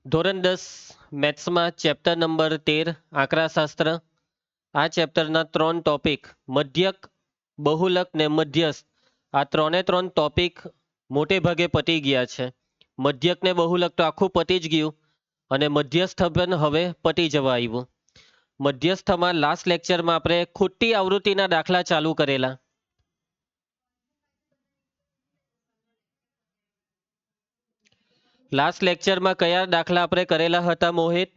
ધોરણ 10 મેથ્સમાં chapter number 13 આંકડાશાસ્ત્ર. આ ચેપ્ટરના 3 topic મધ્યક, બહુલક ને મધ્યસ્થ, આ ત્રણે 3 ટોપિક મોટે ભાગે પતી ગયા છે. મધ્યક ને બહુલક તો આખું પતી જ ગયું અને મધ્યસ્થ પણ હવે પતી જવા આવ્યું. મધ્યસ્થમાં લાસ્ટ લેક્ચરમાં આપણે ખોટી આવૃત્તિના દાખલા ચાલુ કરેલા. લાસ્ટ લેક્ચરમાં કયા દાખલા આપણે કરેલા હતા મોહિત?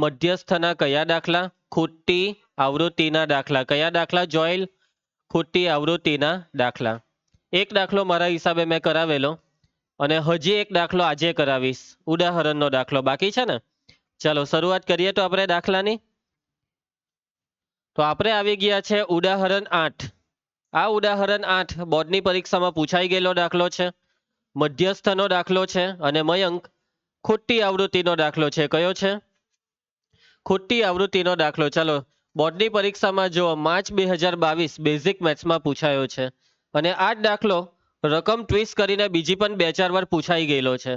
મધ્યસ્થના કયા દાખલા? ખોટી આવૃત્તિના દાખલા. કયા દાખલા જોયેલ? ખોટી આવૃત્તિના દાખલા. એક દાખલો મારા હિસાબે મેં કરાવેલો અને હજી એક દાખલો આજે કરાવીશ. ઉદાહરણનો દાખલો બાકી છે ને. ચાલો શરૂઆત કરીએ તો આપણે દાખલાની. તો આપણે આવી ગયા છે ઉદાહરણ 8. આ ઉદાહરણ 8 બોર્ડની પરીક્ષામાં પૂછાઈ ગયેલો દાખલો છે. મધ્યસ્થનો દાખલો છે અને મયંક ખોટી આવૃત્તિનો દાખલો છે. કયો છે? ખોટી આવૃત્તિનો દાખલો. ચાલો બોર્ડની પરીક્ષામાં જો માર્ચ 2022 બેઝિક મેથ્સમાં પૂછાયો છે અને આ જ દાખલો રકમ ટ્વિસ્ટ કરીને બીજી પણ 2-4 વાર પૂછાઈ ગયેલો છે.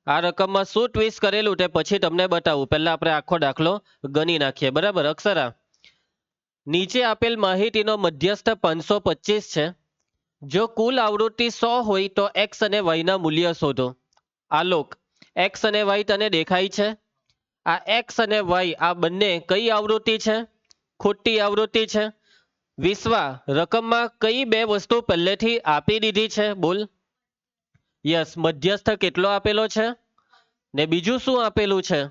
આ રકમમાં શું ટ્વિસ્ટ કરેલું તે પછી તમને બતાવું. પહેલા આપણે આખો દાખલો ગણી નાખીએ. બરાબર અક્ષરા, નીચે આપેલ માહિતીનો મધ્યસ્થ 525 છે. જો કુલ આવૃત્તિ 100 હોય તો એક્સ અને વાયના મૂલ્ય શોધો. આલોક, એક્સ અને વાય તને દેખાય છે? આ એક્સ અને વાય આ બંને કઈ આવૃત્તિ છે? ખોટી આવૃત્તિ છે. વિશ્વા, રકમમાં કઈ બે વસ્તુ પહેલેથી આપી દીધી છે? બોલ. યસ, મધ્યસ્થ કેટલો આપેલો છે ને બીજું શું આપેલું છે?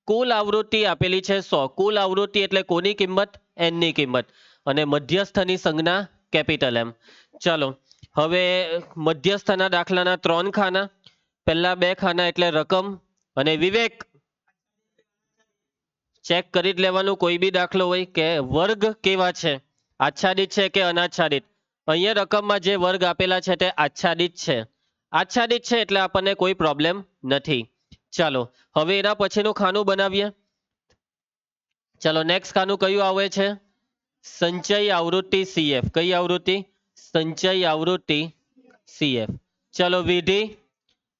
કુલ આવૃત્તિ આપેલી છે 100. કુલ આવૃત્તિ એટલે કોની કિંમત? એન ની કિંમત. અને મધ્યસ્થની સંજ્ઞા કેપિટલ એમ. ચાલો હવે મધ્યસ્થના દાખલાના 3 ખાના. પહેલા 2 ખાના એટલે રકમ અને વિવેક. ચેક કરી જ લેવાનું કોઈ બી દાખલો હોય કે વર્ગ કેવા છે, આચ્છાદિત છે કે અનાચ્છાદિત. અહીંયા રકમમાં જે વર્ગ આપેલા છે તે આચ્છાદિત છે. આચ્છાદિત છે એટલે આપણને કોઈ પ્રોબ્લેમ નથી. ચાલો હવે એના પછીનું ખાનું બનાવીએ. ચાલો નેક્સ્ટ ખાનું કયું આવે છે? સંચય આવૃત્તિ CF. કઈ આવૃત્તિ? સંચય આવૃત્તિ CF. ચલો વિધિ,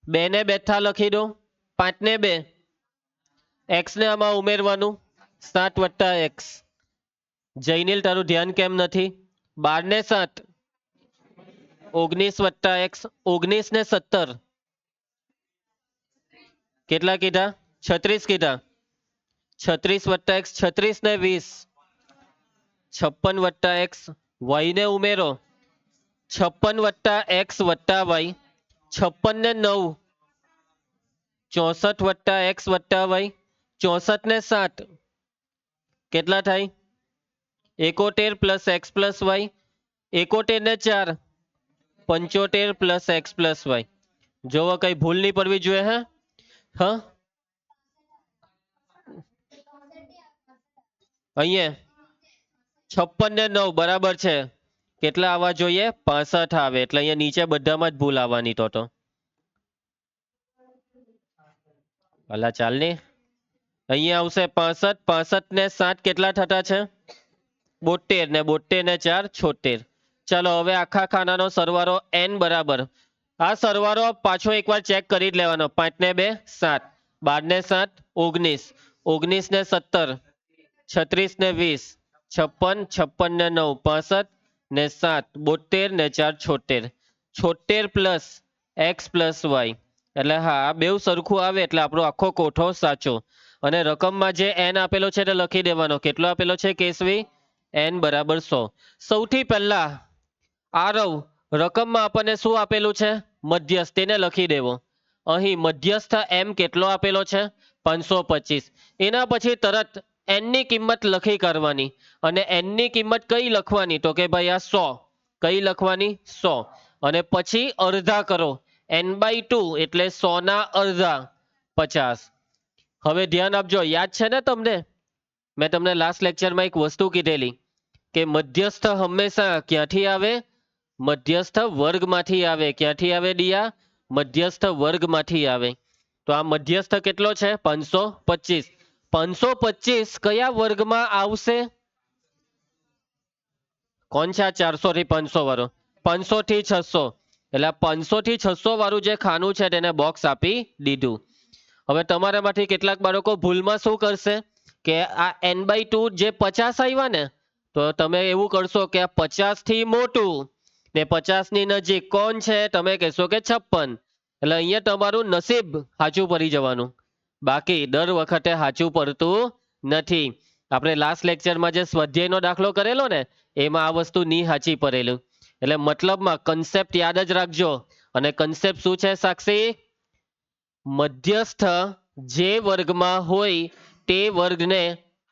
2 ને બેઠા લખી દો. 5 ને 2 એક્સ ને આમાં ઉમેરવાનું. 7 વત્તા એક્સ. જૈનિલ તારું ધ્યાન કેમ નથી? 12 ને 7 19 વત્તા એક્સ. 19 ને 17 કેટલા કીધા? 36 કીધા. 36 વત્તા એક્સ 36 ને 20 56 વત્તા એક્સ. વાય ને ઉમેરો. 56 વત્તા એક્સ વત્તા વાય 56 ને 9 64 વત્તા એક્સ વત્તા વાય 64 ને 7 કેટલા થાય? 71 પ્લસ એક્સ પ્લસ વાય 71 ને 4 75 પ્લસ એક્સ પ્લસ વાય. જોવો કઈ ભૂલ નહીં પડવી જોઈએ. હા અહીંયા 56 ને 9 બરાબર છે. કેટલા આવવા જોઈએ? 65 આવે. એટલે અહીંયા નીચે બધામાં જ ભૂલ આવવાની. તો અલા ચાલ ને, અહીંયા આવશે 65. 65 ને 7 કેટલા થતા છે? 72 ને 72 ને 4 76. ચાલો હવે આખા ખાનાનો સરવાળો n બરાબર. આ સરવાળો પાછો એકવાર ચેક કરી જ લેવાનો. 5 ને 2 7, 12 ને 7 19, 19 ને 17 36 ને 20 56, 56 ને 9 65 ને 7 72 ને 4 76. 76 પ્લસ એક્સ પ્લસ વાય એટલે હા આ બેવ સરખું આવે એટલે આપણો આખો કોઠો સાચો. અને રકમમાં જે n આપેલો છે તે લખી દેવાનો. કેટલો આપેલો છે કેશવી? n બરાબર 100. સૌથી પહેલા આરવ રકમમાં આપણને શું આપેલું છે? મધ્યસ્થ. તેને લખી દેવો. અહીં મધ્યસ્થ m કેટલો આપેલો છે? 525. એના પછી તરત n ની કિંમત લખી કરવાની. અને n ની કિંમત કઈ લખવાની? તો કે ભાઈ આ 100. કઈ લખવાની? 100. અને પછી અડધા કરો. n/2 એટલે 100 ના અડધા 50. હવે ધ્યાન આપજો. યાદ છે ને તમને? મેં તમને લાસ્ટ લેક્ચરમાં એક વસ્તુ કીધેલી કે મધ્યસ્થ હંમેશા ક્યાંથી આવે? મધ્યસ્થ વર્ગમાંથી આવે. ક્યાંથી આવે દિયા? મધ્યસ્થ વર્ગમાંથી આવે. તો આ મધ્યસ્થ કેટલો છે? 525. 525 કયા વર્ગમાં આવશે? કોણ છે આ 400 થી 500 વાળો? 500 થી 600 એટલે 500 થી 600 વાળું જે ખાનું છે તેને બોક્સ આપી દીધું. હવે તમારામાંથી કેટલાક બાળકો ભૂલમાં શું કરશે કે આ n/2 જે 50 આવ્યા ને તો તમે એવું કરશો કે આ 50 થી મોટું ને 50 ની નજીક કોણ છે તમે કહેશો કે 56. એટલે અહીંયા તમારું નસીબ સાચું પડી જવાનું, બાકી દર વખતે સાચું પડતું નથી. આપણે લાસ્ટ લેક્ચરમાં જે સ્વાધ્યાયનો દાખલો કરેલો ને એમાં આ વસ્તુ નહીં સાચી પડેલું. એટલે મતલબમાં કન્સેપ્ટ યાદ જ રાખજો. અને કન્સેપ્ટ શું છે સાક્ષી? મધ્યસ્થ જે વર્ગમાં હોય તે વર્ગને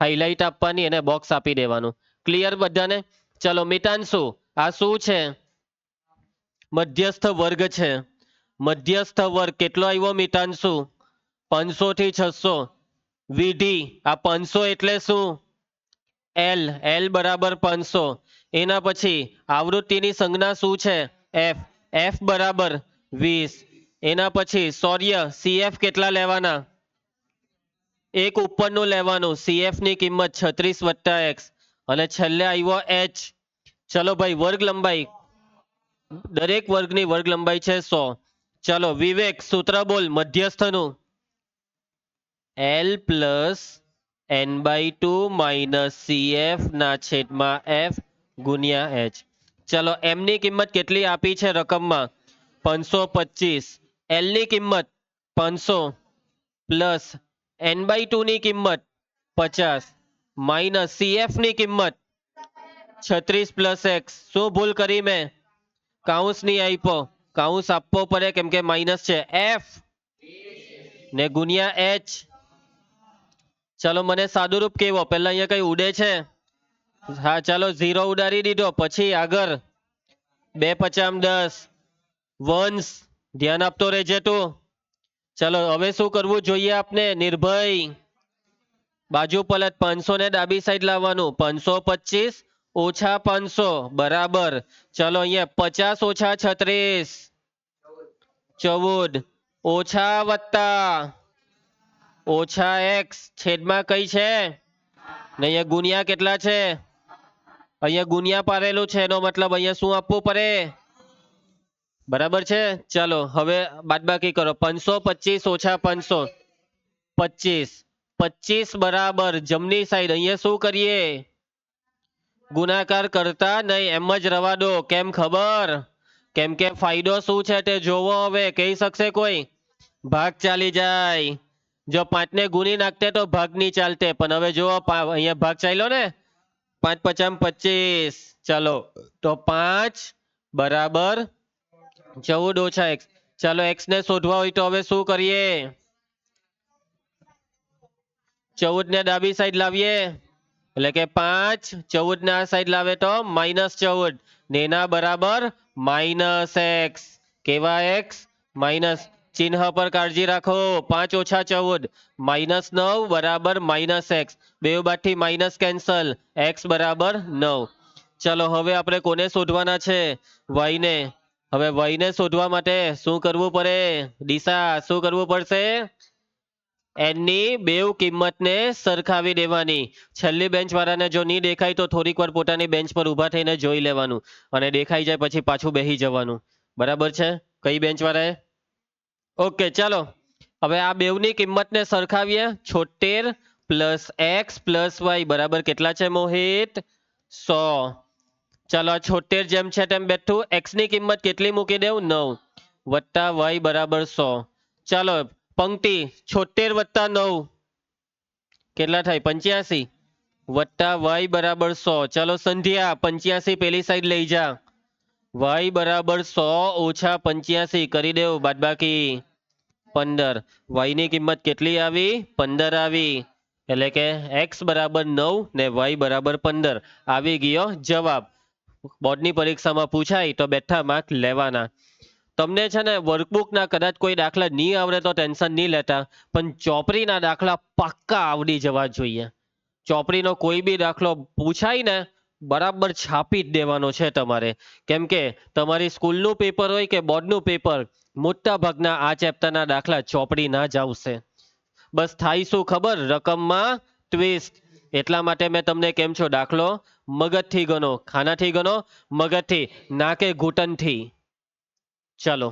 હાઇલાઇટ આપવાની અને બોક્સ આપી દેવાનું. ક્લિયર બધાને? ચલો મિતાંશુ, આ શું છે? મધ્યસ્થ વર્ગ છે. મધ્યસ્થ વર્ગ કેટલો આવ્યો મિતાંશુ? 500 થી 600. વિધિ, આ 500 એટલે શું? L બરાબર 500. એના પછી આવૃત્તિની સંજ્ઞા શું છે? F બરાબર 20. એના પછી સૌર્ય CF કેટલા લેવાના? એક ઉપરનું લેવાનું. CF ની કિંમત 36 + x. અને છેલ્લે આવ્યો H. ચલો ભાઈ, વર્ગ લંબાઈ, દરેક વર્ગની વર્ગ લંબાઈ છે 100. ચલો વિવેક, સૂત્ર બોલ મધ્યસ્થનું. L + n/2 - CF ના છેદમાં F ગુણ્યા H. ચલો m ની કિંમત કેટલી આપી છે રકમમાં? 525. L ની કિંમત 500 પ્લસ n/2 ની કિંમત 50 માઇનસ CF ની કિંમત 36 + x. શું ભૂલ કરી મેં? કાઉન્સ નહીં આપ્યો. કાઉન્સ આપવો પડે કેમ કે માઇનસ છે. F ને ગુણ્યા H. ચલો મને સાદુરૂપ કેવો? પહેલા અહીંયા કઈ ઉડે છે? હા ચાલો 0 ઉડાડી દીધો. પછી આગળ 2 × 5 = 10. વંશ ધ્યાન આપતો રહેજે તું. ચલો હવે શું કરવું જોઈએ આપને? નિર્ભય બાજુ પલટ. 500 ને ડાબી સાઈડ લાવવાનું. 525 - 500 બરાબર. ચલો અહીંયા 50 - 36 14 ઓછા વત્તા ઓછા x છેદમાં કઈ છે ને અહીંયા ગુણ્યા કેટલા છે? અહીંયા ગુણ્યા પાડેલું છે, એનો મતલબ અહીંયા શું આપવું પડે? બરાબર છે. ચાલો હવે બાદબાકી કરો. 525 - 500 25. 25 બરાબર જમણી સાઈડ અહીંયા શું કરીએ? ગુણાકાર કરતા નહીં, એમ જ રવા દો. કેમ ખબર? કેમ કે ફાયદો શું છે તે જોવો. હવે કહી શકશે કોઈ? ભાગ ચાલી જાય. જો 5 ને ગુણી નાખતે તો ભાગ નહીં ચાલતે, પણ હવે જુઓ અહીંયા ભાગ ચાલ્યો ને. 5 × 5 = 25. ચાલો તો 5 બરાબર 14 - x. ચાલો x ને શોધવા હોય તો હવે શું કરીએ? 14 ને ડાબી સાઈડ લાવીએ એટલે કે 5 14 ને આ સાઈડ લાવે તો -14 ને એના બરાબર -x. કેવા x? માઇનસ. ચિહ્ન પર કાળજી રાખો. 5 - 14 -9 બરાબર -x. બે બાદથી માઇનસ કેન્સલ. x બરાબર 9. ચલો હવે આપણે કોને શોધવાના છે? y ને. હવે y ને શોધવા માટે શું કરવું પડે? દિશા શું કરવું પડશે? n ની બેવ કિંમતને સરખાવી દેવાની. છેલ્લી બેન્ચ વાળાને જો નહીં દેખાય તો થોડીક વાર પોતાની બેન્ચ પર ઊભા થઈને જોઈ લેવાનું, અને દેખાઈ જાય પછી પાછું બેસી જવાનું. બરાબર છે? કઈ બેન્ચ વાળાએ? ઓકે ચાલો હવે આ બેવની કિંમતને સરખાવીએ. 76 + x + y બરાબર કેટલા છે મોહિત? 100. ચાલો આ 76 જેમ છે તેમ બેઠું. x ની કિંમત કેટલી મૂકી દેવું? 9 વત્તા y બરાબર 100. ચાલો પંક્તિ 76 + 9 કેટલા થાય? 85 વત્તા y બરાબર 100. ચાલો સંધ્યા 85 પેલી સાઈડ લઈ જા. y બરાબર 100 - 85 કરી દેવું બાદબાકી 15. y ની કિંમત કેટલી આવી? 15 આવી. એટલે કે x બરાબર 9 ને y બરાબર 15 આવી ગયો જવાબ. બોર્ડની પરીક્ષામાં પૂછાય તો બેઠા માર્ક લેવાના. તમને છે ને વર્કબુકના કદાચ કોઈ દાખલા નહીં આવડે તો ટેન્શન નહીં લેતા, પણ ચોપડીના દાખલા પાક્કા આવડી જવા જોઈએ. ચોપડીનો કોઈ બી દાખલો પૂછાય ને બરાબર છાપી જ દેવાનો છે તમારે. કેમ કે તમારી સ્કૂલનું પેપર હોય કે બોર્ડનું પેપર, મોટા ભાગના આ ચેપ્ટરના દાખલા ચોપડીના જ આવશે. બસ થાય શું ખબર? રકમમાં ટ્વિસ્ટ. એટલા માટે મેં તમને કેમ છો દાખલો મગજથી ગણો. ખાનાથી ગણો? મગજથી, ના કે ઘૂંટણથી. ચાલો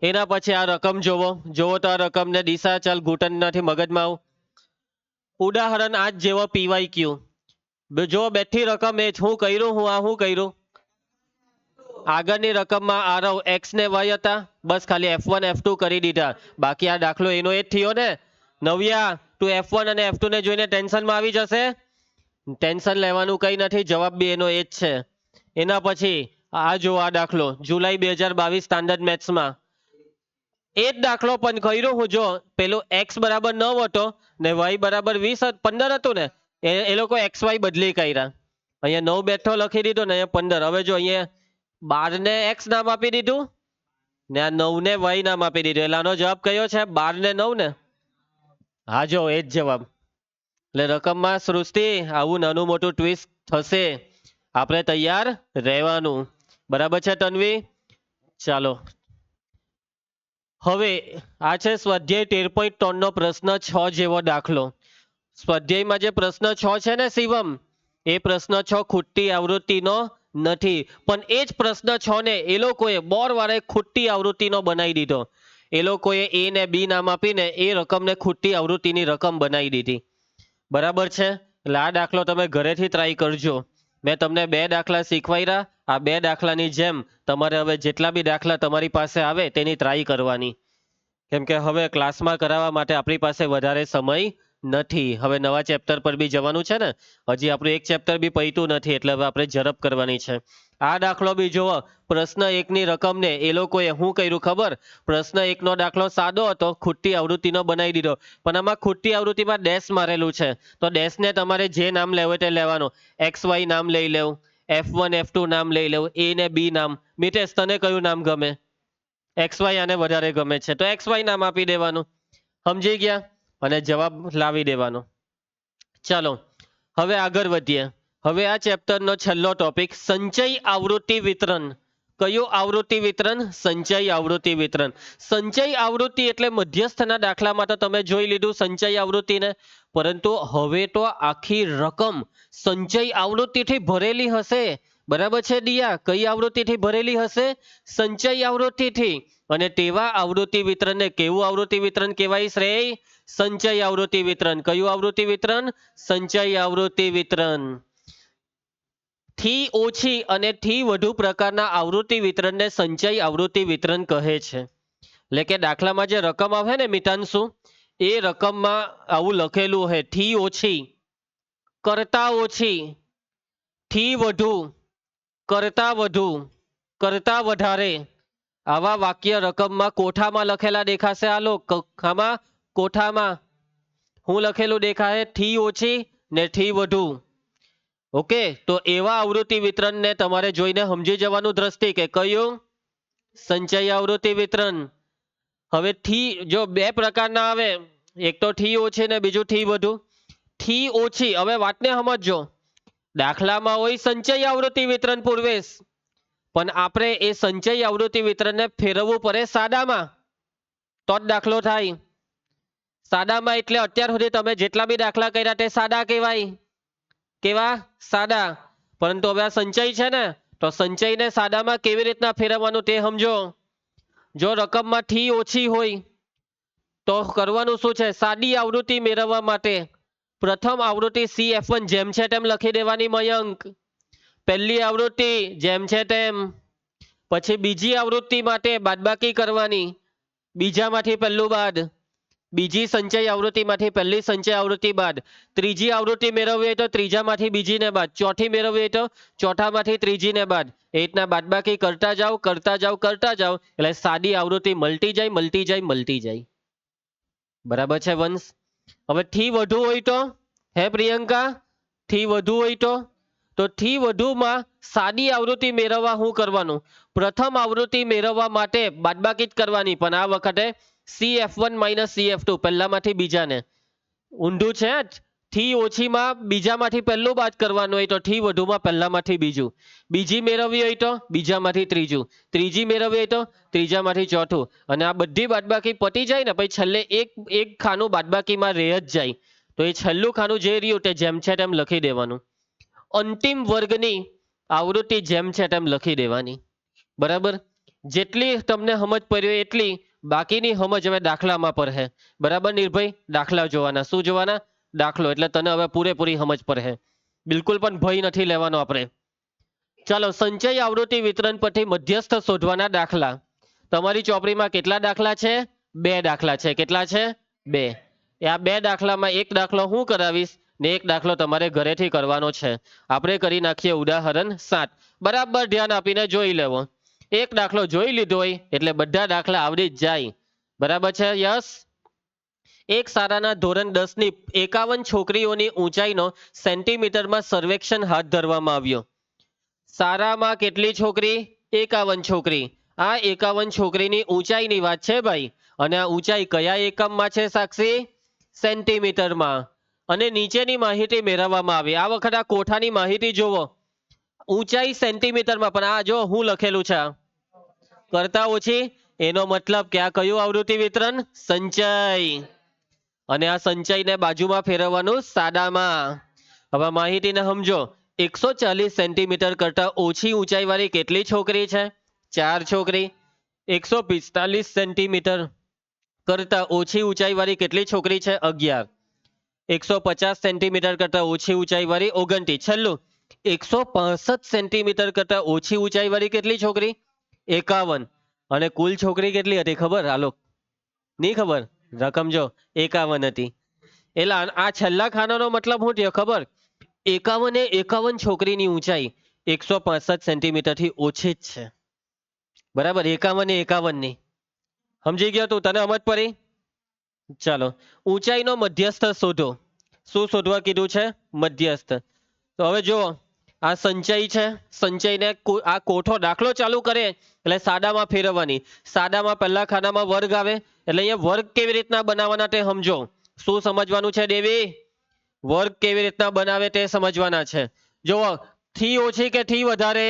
એના પછી આ રકમ જોવો જોવો તો આ રકમને દિશા ચાલ ઘૂંટણનાથી મગજમાં આવ. ઉદાહરણ આજ જેવો પીવાય ક્યુ જો બેઠી રકમ એ જ હું કર્યું હું કર્યું આગળની રકમમાં આરવ એક્સ ને વાય હતા બસ ખાલી F1 F2 કરી દીધા બાકી આ દાખલો એનો એ જ થયો ને. નવ્યા તું F1 અને F2 ને જોઈને ટેન્શનમાં આવી જશે ટેન્શન લેવાનું કઈ નથી જવાબ બી એનો એ જ છે. એના પછી આ જો આ દાખલો જુલાઈ 2022 સ્ટાન્ડર્ડ મેથ્સમાં એ જ દાખલો પણ કર્યો હું જો પેલું x બરાબર 9 હતો ને y બરાબર 15 હતું ને એ લોકો XY બદલી કર્યા અહીંયા 9 બેઠો લખી દીધો ને અહીંયા 15 હવે જો અહીંયા 12 ને x નામ આપી દીધું ને આ 9 ને y નામ આપી દીધું એટલે આનો જવાબ કયો છે 12 ને 9 ને. હા જો એ જ જવાબ. એટલે રકમમાં સૃષ્ટિ આવું નાનું મોટું ટ્વિસ્ટ થશે આપણે તૈયાર રહેવાનું. બરાબર છે તન્વી. ચાલો હવે આ છે સ્વાધ્યાય 13.3 નો પ્રશ્ન 6 જેવો દાખલો. સ્વાધ્યાયમાં જે પ્રશ્ન 6 છે ને શિવમ એ પ્રશ્ન 6 ખૂટતી આવૃત્તિનો નથી પણ એ જ પ્રશ્ન 6 ને એ લોકોએ બોરવાળાએ ખૂટતી આવૃત્તિનો બનાવી દીધો. એ લોકોએ A ને B નામ આપીને એ રકમને ખૂટતી આવૃત્તિની રકમ બનાવી દીધી. બરાબર છે એટલે આ દાખલો તમે ઘરેથી ટ્રાય કરજો. મેં તમને 2 દાખલા શીખવાડ્યા આ 2 દાખલાની જેમ તમારે હવે જેટલા બી દાખલા તમારી પાસે આવે તેની ટ્રાય કરવાની કેમ કે હવે ક્લાસમાં કરાવવા માટે આપણી પાસે વધારે સમય નથી. હવે નવા ચેપ્ટર પર બી જવાનું છે ને હજી આપણું એક ચેપ્ટર બી પત્યું નથી એટલે હવે આપણે ઝડપ કરવાની છે. આ દાખલો બી જુઓ પ્રશ્ન 1 ની રકમને એ લોકોએ શું કર્યું ખબર પ્રશ્ન 1 નો દાખલો સાદો હતો ખૂટતી આવૃત્તિનો બનાવી દીધો પણ આમાં ખૂટતી આવૃત્તિમાં ડેશ મારેલું છે તો ડેશને તમારે જે નામ લેવું તે લેવાનું XY નામ લઈ લેવું F1 F2 નામ લઈ લેવું A ને B નામ. મિતેશ તને કયું નામ ગમે XY આને વધારે ગમે છે તો XY નામ આપી દેવાનું. સમજી ગયા અને જવાબ લાવી દેવાનો. ચાલો હવે આગળ વધીએ. હવે આ ચેપ્ટરનો છેલ્લો ટોપિક સંચય આવૃત્તિ વિતરણ. કયું આવૃત્તિ વિતરણ સંચય આવૃત્તિ વિતરણ. સંચય આવૃત્તિ એટલે મધ્યસ્થના દાખલામાં તો તમે જોઈ લીધું સંચય આવૃત્તિને પરંતુ હવે તો આખી રકમ સંચય આવૃત્તિથી ભરેલી હશે. બરાબર છે દિયા કઈ આવૃત્તિથી ભરેલી હશે સંચય આવૃત્તિથી અને તેવા આવૃત્તિ વિતરણને કેવું આવૃત્તિ વિતરણ કહેવાય શ્રેય સંચય આવૃત્તિ વિતરણ. કયું આવૃત્તિ વિતરણ સંચય આવૃત્તિ વિતરણ. થી ઓછી અને થી વધુ પ્રકારના આવૃત્તિ વિતરણને સંચય આવૃત્તિ વિતરણ કહે છે. એટલે કે દાખલામાં જે રકમ આવે ને મિતાંશુ એ રકમમાં આવું લખેલું છે થી ઓછી કરતા ઓછી થી વધુ કરતા વધુ કરતા વધારે આવા વાક્ય રકમમાં કોઠામાં લખેલા દેખાશે. આ લોકો આમાં કોઠામાં હું લખેલું દેખાય થી ઓછી ને થી વધુ. ઓકે તો એવા આવૃત્તિ વિતરણને તમારે જોઈને સમજી જવાનું દ્રષ્ટિ કે કયું સંચય આવૃત્તિ વિતરણ. હવે થી જો 2 પ્રકારના આવે એક તો થી ઓછી ને બીજું થી વધુ. થી ઓછી હવે વાતને સમજજો દાખલામાં હોય સંચય આવૃત્તિ વિતરણ પૂર્વેશ પણ આપણે એ સંચય આવૃત્તિ વિતરણને ફેરવવું પડે સાદામાં તો જ દાખલો થાય. સાદામાં એટલે અત્યાર સુધી તમે જેટલા બી દાખલા કર્યા તે સાદા કહેવાય. કેવા સાદા. પરંતુ હવે આ સંચય છે ને તો સંચયને સાદામાં કેવી રીતના ફેરવવાનું તે સમજો. જો રકમમાં થી ઓછી હોય તો કરવાનું શું છે સાદી આવૃત્તિ મેળવવા માટે પ્રથમ આવૃત્તિ CF1 જેમ છે તેમ લખી દેવાની મયંક. પહેલી આવૃત્તિ જેમ છે તેમ પછી બીજી આવૃત્તિ માટે બાદબાકી કરવાની બીજામાંથી પહેલું બાદ બીજી સંચય આવૃત્તિમાંથી પહેલી સંચય આવૃત્તિ બાદ ત્રીજી આવૃત્તિ મેળવવી હોય તો ત્રીજામાંથી બીજીને બાદ ચોથી મેળવવી હોય તો ચોથામાંથી ત્રીજીને બાદ એ રીતના બાદબાકી કરતા જાઓ એટલે સાદી આવૃત્તિ મળતી જાય. બરાબર છે વંશ. હવે થી વધુ હોય તો હે પ્રિયંકા થી વધુ હોય તો થી વધુમાં સાદી આવૃત્તિ મેળવવા શું કરવાનું પ્રથમ આવૃત્તિ મેળવવા માટે બાદબાકી જ કરવાની પણ આ વખતે CF1 - CF2 પહેલામાંથી બીજાને ઊંધું છે જ. થી ઓછીમાં બીજામાંથી પહેલું બાદ કરવાનું હોય તો થી વધુમાં પહેલામાંથી બીજું. બીજી મેળવવી હોય તો બીજામાંથી ત્રીજું. ત્રીજી મેળવવી હોય તો ત્રીજામાંથી ચોથું અને આ બધી બાદબાકી પતી જાય ને પછી છેલ્લે એક ખાનું બાદબાકીમાં રહે જ જાય તો એ છેલ્લું ખાનું જે રહ્યું તે જેમ છે તેમ લખી દેવાનું. અંતિમ વર્ગની આવૃત્તિ જેમ છે તેમ લખી દેવાની. બરાબર જેટલી તમને સમજ પડી હોય એટલી, બાકીની સમજ હવે દાખલામાં પર હે. બરાબર નિર્ભય? દાખલા જોવાના. શું જોવાના? દાખલો. એટલે તને હવે પૂરેપૂરી સમજ પર હે. બિલકુલ પણ ભય નથી લેવાનો આપણે. ચાલો, સંચય આવૃત્તિ વિતરણ પરથી મધ્યસ્થ શોધવાના દાખલા. તમારી ચોપડીમાં કેટલા દાખલા છે? 2 દાખલા છે. કેટલા છે? 2. આ 2 દાખલામાં એક દાખલો હું કરાવીશ ને એક દાખલો તમારે ઘરેથી કરવાનો છે. આપણે કરી નાખીએ ઉદાહરણ 7. બરાબર ધ્યાન આપીને જોઈ લેવો. એક દાખલો જોઈ લીધો હોય એટલે બધા દાખલા આવડી જ જાય. બરાબર છે? યસ. એક શાળાના ધોરણ 10 ની 51 છોકરીઓની ઊંચાઈનો સેન્ટીમીટરમાં સર્વેક્ષણ હાથ ધરવામાં આવ્યો. શાળામાં કેટલી છોકરી? 51 છોકરી. આ 51 છોકરીની ઊંચાઈની વાત છે ભાઈ. અને આ ઊંચાઈ કયા એકમમાં છે સાક્ષી? સેન્ટીમીટરમાં. અને નીચેની માહિતી મેળવવામાં આવી. આ વખત આ કોઠાની માહિતી જોવો. ઊંચાઈ સેન્ટીમીટરમાં, પણ આ જો હું લખેલું છે કરતા ઓછી, એનો મતલબ કે આ કયું આવૃત્તિ વિતરણ? સંચય. અને આ સંચયને બાજુમાં ફેરવવાનું સાદામાં. હવે માહિતીને સમજો. 140 સેન્ટીમીટર કરતા ઓછી ઊંચાઈ વાળી કેટલી છોકરી છે? 4 છોકરી. 145 સેન્ટીમીટર કરતા ઓછી ઊંચાઈ વાળી કેટલી છોકરી છે? 11. 150 સેન્ટીમીટર કરતા ઓછી ઊંચાઈ વાળી 29. છેલ્લું 165 સેન્ટીમીટર કરતા ઓછી ઊંચાઈ વાળી કેટલી છોકરી? 51. અને કુલ છોકરી કેટલી હતી ખબર? હાલો, નહીં ખબર? રકમ જો 51 હતી. એટલે આ છેલ્લા ખાનાનો મતલબ શું થયો ખબર? 51 છોકરીની ઊંચાઈ 165 સેન્ટીમીટર થી ઓછી જ છે. બરાબર? 51 ની. સમજી ગયો તું? તને સમજ પડી? ચાલો, ઊંચાઈનો મધ્યસ્થ શોધો. શું શોધવા કીધું છે? મધ્યસ્થ. તો હવે જુઓ, આ સંચય છે. સંચયને આ કોઠો દાખલો ચાલુ કરે એટલે સાદામાં ફેરવવાની. સાદામાં પહેલા ખાનામાં વર્ગ આવે એટલે અહીંયા વર્ગ કેવી રીતના બનાવવાના તે સમજો. શું સમજવાનું છે દેવી? વર્ગ કેવી રીતના બનાવે તે સમજવાના છે. જુઓ, થી ઓછી કે થી વધારે?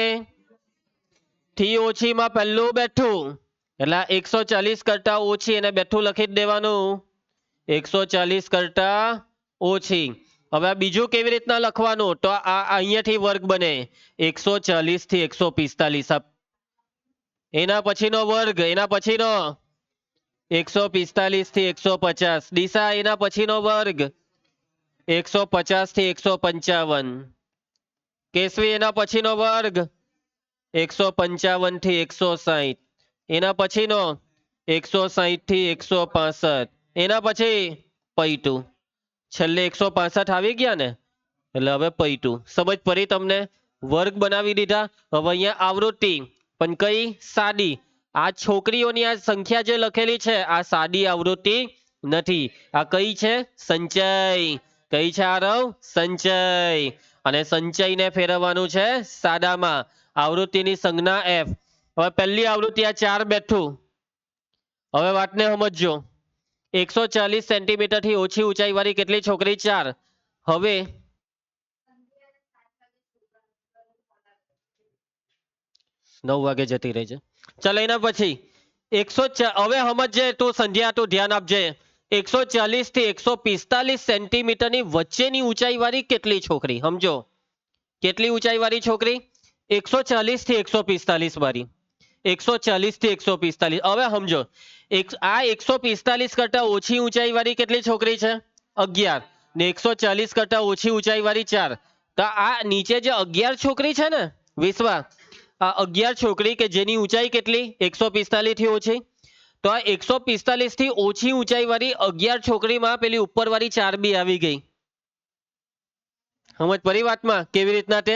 થી ઓછીમાં પહેલું બેઠું એટલે 140 કરતા ઓછી એને બેઠું લખી જ દેવાનું. 140 કરતા ઓછી. હવે આ બીજું કેવી રીતના લખવાનું? તો આ અહીંયાથી વર્ગ બને 140 થી 145. એના પછીનો વર્ગ, એના પછીનો 145 થી 150. દિશા એના પછીનો વર્ગ 150 થી 155. કેશવી એના પછીનો વર્ગ 155 થી 160. એના પછીનો 160 થી 165. એના પછી પૈટું. છેલ્લે 165 આવી ગયા ને એટલે હવે પૈટું. સમજ પડી તમને? વર્ગ બનાવી દીધા. હવે અહીંયા આવૃત્તિ, પણ કઈ? સાદી. આ છોકરીઓની આ સંખ્યા જે લખેલી છે આ સાદી આવૃત્તિ નથી. આ કઈ છે? સંચય. કઈ છે આરવ? સંચય. અને સંચયને ફેરવવાનું છે સાદામાં. આવૃત્તિની સંજ્ઞા F. હવે પહેલી આવૃત્તિ આ 4 બેઠું. હવે વાતને સમજો. 140 સેન્ટીમીટર થી ઓછી ઊંચાઈ વાળી કેટલી છોકરી? 4. હવે 9 વાગે જતી રહી છે. ચાલ એના પછી 100. હવે સમજજે તું સંધ્યા, તું ધ્યાન આપજે. 140 થી 145 સેન્ટીમીટરની વચ્ચેની ઊંચાઈ વાળી કેટલી છોકરી? સમજો, કેટલી ઊંચાઈ વાળી છોકરી? 140 થી 145 વાળી. 140 થી 145. હવે સમજો, આ 145 કરતા ઓછી ઊંચાઈ વાળી કેટલી છોકરી છે? 11. ને 140 કરતા ઓછી ઊંચાઈ વાળી 4. તો આ નીચે જે 11 છોકરી છે ને વિશ્વા, આ 11 છોકરી કે જેની ઊંચાઈ કેટલી? 145 થી ઓછી. તો આ 145 થી ઓછી ઊંચાઈ વાળી 11 છોકરીમાં પેલી ઉપર વાળી 4 બી આવી ગઈ. સમજ પડી વાતમાં કેવી રીતના તે?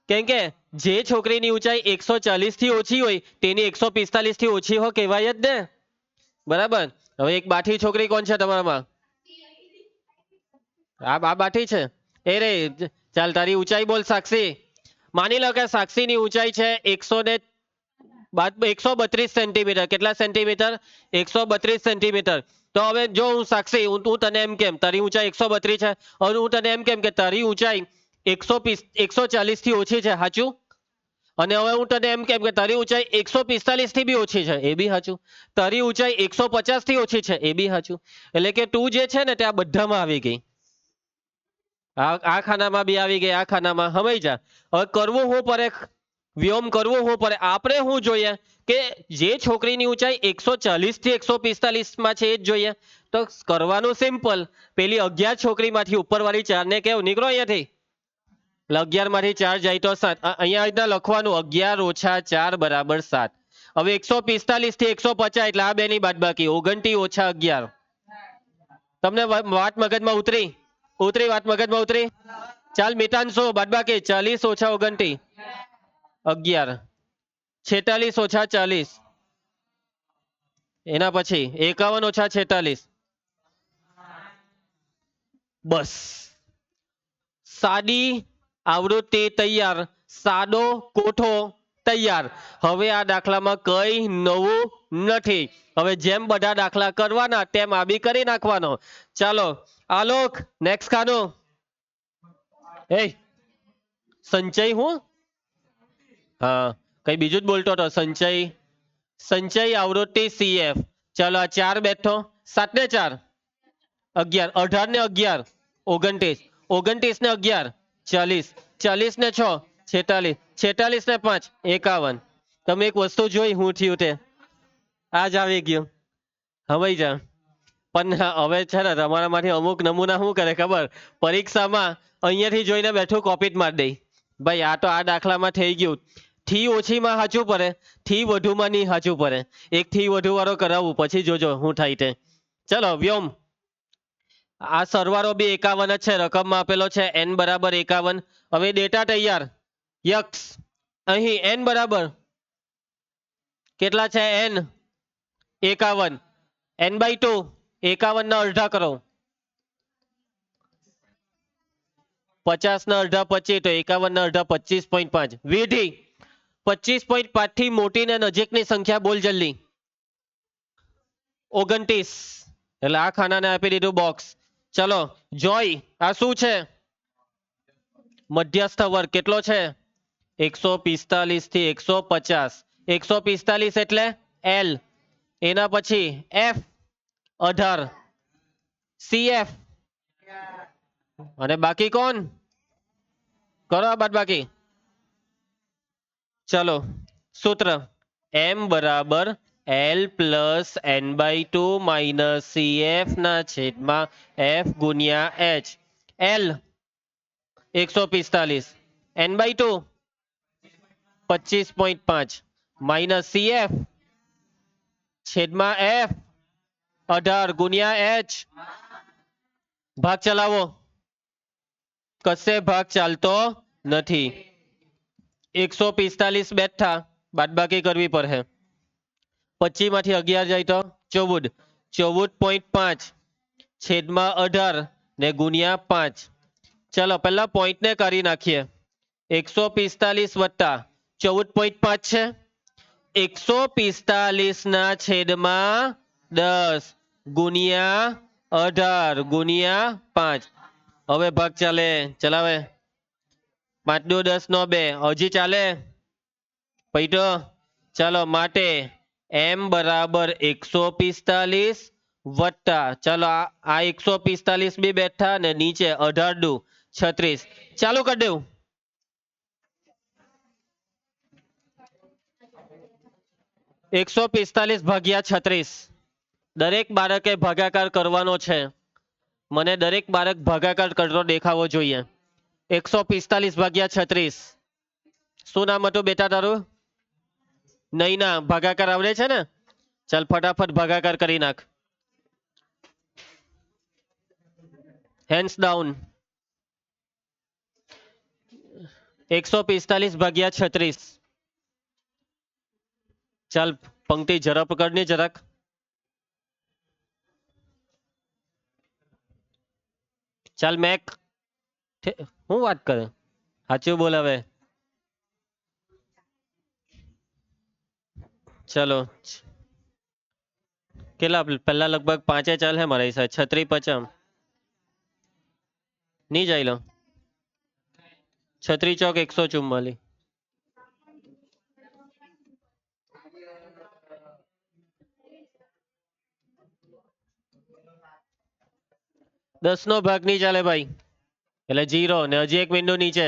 કેમ કે જે છોકરીની ઊંચાઈ 140 થી ઓછી હોય તેની 145 થી ઓછી હો કહેવાય જ ને. બરાબર? હવે એક બાઠી છોકરી કોણ છે તમારામાં? આ બાઠી છે. એ રે, ચાલ તારી ઊંચાઈ બોલ સાક્ષી. માની લો કે સાક્ષીની ઊંચાઈ છે 132 સેન્ટીમીટર. કેટલા સેન્ટીમીટર? 132 સેન્ટીમીટર. તો હવે જો હું સાક્ષી, હું તને એમ કેમ તારી ઊંચાઈ 132 છે. હવે હું તને એમ કેમ કે તારી ઊંચાઈ 140 થી ઓછી છે. સાચું? અને હવે હું તને એમ કેમ કે તારી ઊંચાઈ 145 થી બી ઓછી છે. એ બી સાચું. તારી ઊંચાઈ 150 થી ઓછી છે. એ બી સાચું. એટલે કે તું જે છે ને તે આ બધામાં આવી ગઈ. આ ખાનામાં બી આવી ગઈ, આ ખાનામાં. સમજ જા. હવે કરવું હું પડે? વ્યોમ કરવો હું પડે આપણે શું જોઈએ કે જે છોકરીની ઊંચાઈ 140 થી 145 માં છે એ જ જોઈએ તો કરવાનું સિમ્પલ પેલી 11 છોકરીમાંથી ઉપરવાળી 4 ને કેવું નીકળો અહીંયાથી 11 માંથી 4 જાય તો 7 અહીંયા રીતના લખવાનું 11 ઓછા 4 બરાબર 7 હવે 145 થી 150 એટલે આ બેની બાદબાકી 29 ઓછા 11 તમને વાત મગજમાં ઉતરી ઉતરી વાત મગજમાં ઉતરી ચાલ મિતાંશો બાદબાકી 40 ઓછા 29 11 46 ઓછા 40 એના પછી 51 ઓછા 46 બસ સાદી આવૃત્તિ તૈયાર સાદો કોઠો તૈયાર હવે આ દાખલામાં કઈ નવું નથી હવે જેમ બધા દાખલા કરવાના તેમ આ બી કરી નાખવાનો ચાલો આલોક નેક્સ્ટ ખાનું એ સંચય હું હા કઈ બીજું જ બોલતો હતો સંચય સંચય આવૃત્તિ CF ચાલો આ 4 બેઠો 7 ને 4 11 18 ને 11 29 29 ને 11 40 40 ને 6 46 46 ને 5 51 તમે એક વસ્તુ જોઈ હું થયું તે આજ આવી ગયું હવાઈ જા પણ હવે છે ને તમારામાંથી અમુક નમૂના શું કરે ખબર પરીક્ષામાં અહીંયાથી જોઈને બેઠું કોપી જ મારી દે ભાઈ આ તો આ દાખલામાં થઈ ગયું થી ઓછીમાં સાચું પડે થી વધુમાં નહીં સાચું પડે એક થી વધુ વાળો કરાવવું પછી જોજો શું થાય તે ચલો વ્યોમ આ સરવાળો બી 51 જ છે રકમમાં આપેલો છે n બરાબર 51 હવે ડેટા તૈયાર યક્ષ અહીં n બરાબર કેટલા છે n 51 n/2 51 ના અડધા કરો 50 ના અડધા 25 તો 51 ના અડધા 25.5 વિધિ 25.5 થી મોટી ને નજીકની સંખ્યા બોલ જલ્દી 29 એટલે આ ખાનાને આપી દીધું બોક્સ ચલો જોય આ શું છે મધ્યસ્થ વર્ગ કેટલો છે 145 થી 150 145 એટલે L એના પછી F 18 CF અને બાકી કોણ કરો આ બાદ બાકી ચલો સૂત્ર m બરાબર L plus n/2 minus CF ના છેદમાં F ગુણ્યા H L 145 n/2 25.5 minus CF છેદમાં F 18 ગુણ્યા H ભાગ ચલાવો કશે ભાગ ચાલતો નથી 145 બેઠા બાદબાકી કરવી પડે 25 માંથી 11 જાય તો 14 14.5 છેદમાં 18 ને ગુણ્યા 5 ચલો પહેલા પોઈન્ટ ને કરી નાખીએ 145 વત્તા 14.5 છે 145 ના છેદમાં 10 ગુણ્યા 18 ગુણ્યા 5 હવે ભાગ ચાલે ચલાવે 5 દુ 10 નો 2 હજી ચાલે પૈટો ચાલો માટે m બરાબર 145 વત્તા ચાલો આ 145 બી બેઠા ને નીચે 18 દુ 36 ચાલુ કરી દેવું 145 ભાગ્યા 36 દરેક બાળકે ભાગાકાર કરવાનો છે મને દરેક બાળક ભાગાકાર કરતો દેખાવો જોઈએ 145 ભાગ્યા 36 શું નામ હતું બેટા તારું નહીં ના ભાગાકાર આવડે છે ને ચાલ ફટાફટ ભાગાકાર કરી નાખ હેન્ડ્સ ડાઉન 145 ભાગ્યા 36 ચાલ પંક્તિ ઝડપ કરની જરાક ચાલ મેક હું વાત કરે સાચું બોલ હવે ચલો કેટલા પહેલા લગભગ 5 ચાલ હે મારા હિસાબ 36 50 નહીં જાય લો 36 ચોક 144 10 નો ભાગ નહીં ચાલે ભાઈ એટલે 0 ને હજી 1 બિંદુ નીચે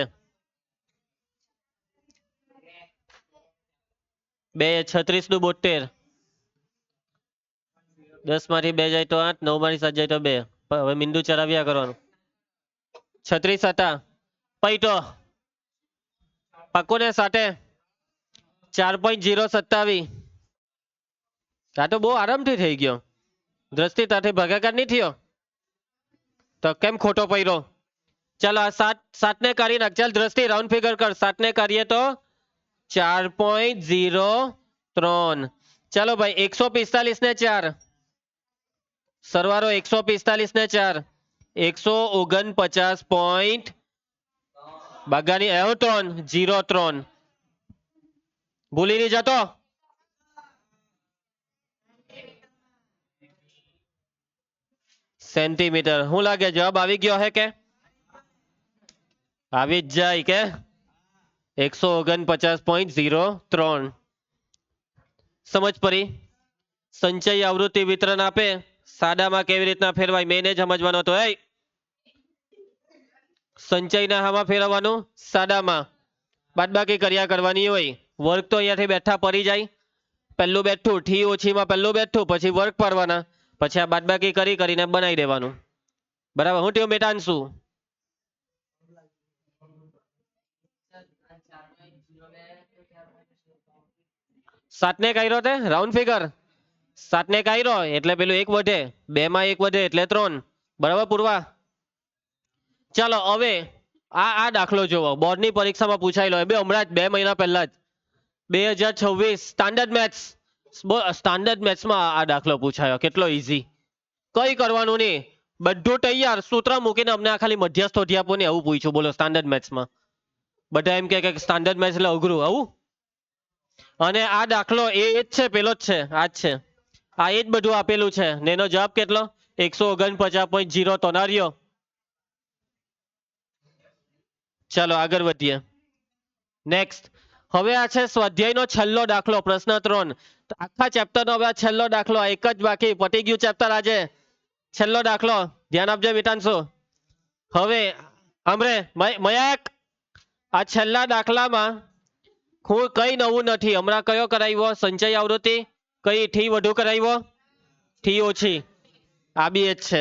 2 36 નું 72, 10 માંથી 2 જાય તો 8, 9 માંથી 7 જાય તો 2. હવે મીંડું ચરાવ્યા કરવાનું. 36 હતા પૈટો પાક્કો ને સાથે 4.027. આ તો બહુ આરામથી થઈ ગયો. દ્રષ્ટિ તાથી ભાગાકાર નહીં થયો તો કેમ ખોટો પડ્યો? ચાલો આ 7 ને કાઢી નાખ. ચાલ દ્રષ્ટિ રાઉન્ડ ફિગર કર. 7 ને કાઢીએ તો 4.03. ચાલો ભાઈ 145 ને 4 સરવાળો 145 ને 4 149 પોઈન્ટ બાગાની 03 ભૂલી નહીં જતો. સેન્ટીમીટર. શું લાગે જવાબ આવી ગયો હે કે આવી જ જાય કે 149.03. સમજ પડી? સંચય આવૃત્તિ વિતરણ આપે સાદામાં કેવી રીતના ફેરવાય મેં જ સમજવાનો તો. સંચયના હામાં ફેરવવાનું સાદામાં બાદબાકી કર્યા કરવાની હોય. વર્ગ તો અહીંયાથી બેઠા પડી જાય. પહેલું બેઠું ઠી ઓછીમાં પહેલું બેઠું પછી વર્ગ પાડવાના પછી આ બાદબાકી કરીને બનાવી દેવાનું. બરાબર. હું તેઓ મેટાનશું 7 ને કાઢ્યો તે રાઉન્ડ ફિગર 7 ને કાઢ્યો એટલે પેલું 1 વધે 2 માં 1 વધે એટલે 3. બરાબર પૂરવા? ચાલો હવે આ દાખલો જોવો. બોર્ડની પરીક્ષામાં પૂછાયેલો હમણાં જ 2 મહિના પહેલા જ 2026 સ્ટાન્ડર્ડ મેથ્સ. સ્ટાન્ડર્ડ મેથ્સમાં આ દાખલો પૂછાયો. કેટલો ઈઝી. કઈ કરવાનું નહીં બધું તૈયાર સૂત્ર મૂકીને અમને આ ખાલી મધ્યસ્થ શોધી આપો ને એવું પૂછ્યું. બોલો સ્ટાન્ડર્ડ મેથ્સમાં બધા એમ કે સ્ટાન્ડર્ડ મેથ્સ એટલે અઘરું આવું. અને આ દાખલો એ જ છે પેલો જ છે આ જ છે આ એ જ બધું આપેલું છે ને એનો જવાબ કેટલો 149.0 તો ના રહ્યો. ચાલો આગળ વધીએ. નેક્સ્ટ હવે આ છે સ્વાધ્યાયનો છેલ્લો દાખલો પ્રશ્ન 3. આખા ચેપ્ટરનો હવે આ છેલ્લો દાખલો એક જ બાકી પતી ગયું ચેપ્ટર આજે. છેલ્લો દાખલો ધ્યાન આપજો મિતાંશુ. હવે આમરે મયાક આ છેલ્લા દાખલામાં કઈ નવું નથી. હમણાં કયો કરાવ્યો સંચય આવૃત્તિ કઈ થી વધુ કરાવ્યો થી ઓછી આ બી જ છે.